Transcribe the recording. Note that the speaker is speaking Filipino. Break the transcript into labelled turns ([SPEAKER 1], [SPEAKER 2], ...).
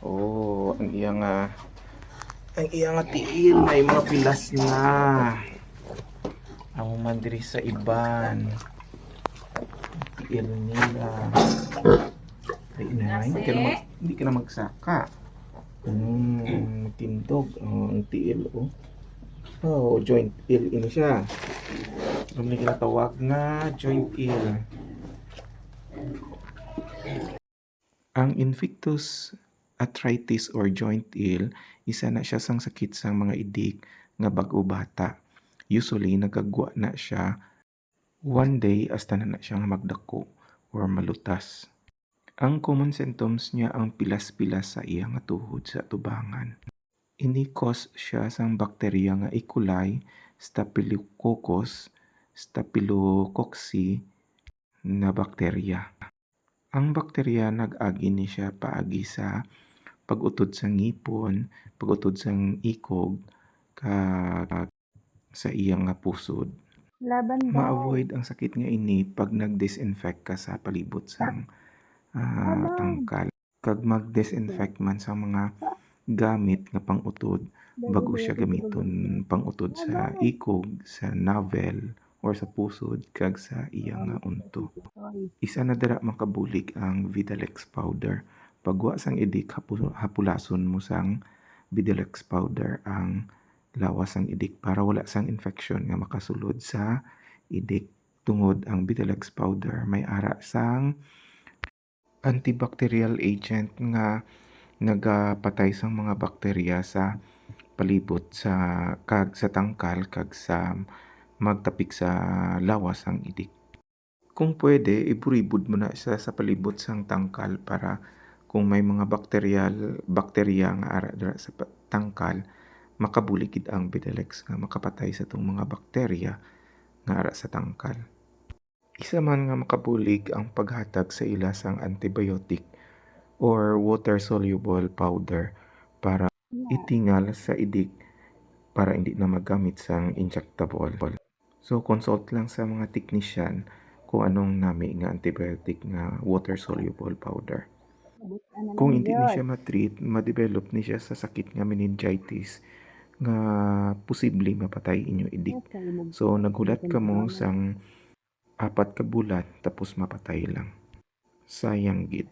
[SPEAKER 1] Oh, ang iyang nga tiil may mga pilas na. Ang mandiri sa iban. Tiil nila. Ay, inay, hindi ka na magsaka. Tindog. Oh, ang tiil, oh. Oh, joint ill ini siya. Rumli kinatawag na joint ill. Ang Invictus arthritis or joint ill, isa na siya sang sakit sang mga idik nga bag-o bata. Usually, nagagwa na siya one day hasta na siya nga magdako or malutas. Ang common symptoms niya ang pilas-pilas sa iya nga tuhod sa tubangan. Ini cause siya sang bakterya nga E. coli, Staphylococcus na bakterya. Ang bakterya nag-agi ni siya paagi sa pag-utod sa ngipon, pag-utod sa ikog, sa iyang nga pusod. Ma-avoid ang sakit nga ini pag nag-disinfect ka sa palibot sang tangkal. Kag mag-disinfect man sa mga gamit nga pang-utod, bago siya gamiton pang-utod sa ikog, sa navel, or sa pusod, kag sa iyang nga unto. Isa na dira makabulig ang Vidalex powder. Pagwa sang idik, hapulason mo sang Vidalex powder ang lawas sang idik para wala sang infection nga makasulod sa idik. Tungod ang Vidalex powder may ara sang antibacterial agent nga nagapatay sang mga bakterya sa palibot sa tangkal kag sa magtapik sa lawas ang idik. Kung pwede, iburibod mo na siya sa palibot sang tangkal para kung may mga bakterya nga ara dira sa tangkal, makabuligid ang Vidalex nga makapatay sa tong mga bakterya nga ara sa tangkal. Isa man nga makabulig ang paghatag sa ila sang antibiotic or water-soluble powder para itingal sa idik para hindi na magamit sang injectable. So, consult lang sa mga technician kung anong nami nga antibiotic nga water-soluble powder. Kung hindi ni siya ma-treat, ma-develop ni siya sa sakit nga meningitis nga posible mapatay inyo idik. So, naghulat ka mo sang 4 ka bulan tapos mapatay lang. Sayang gid.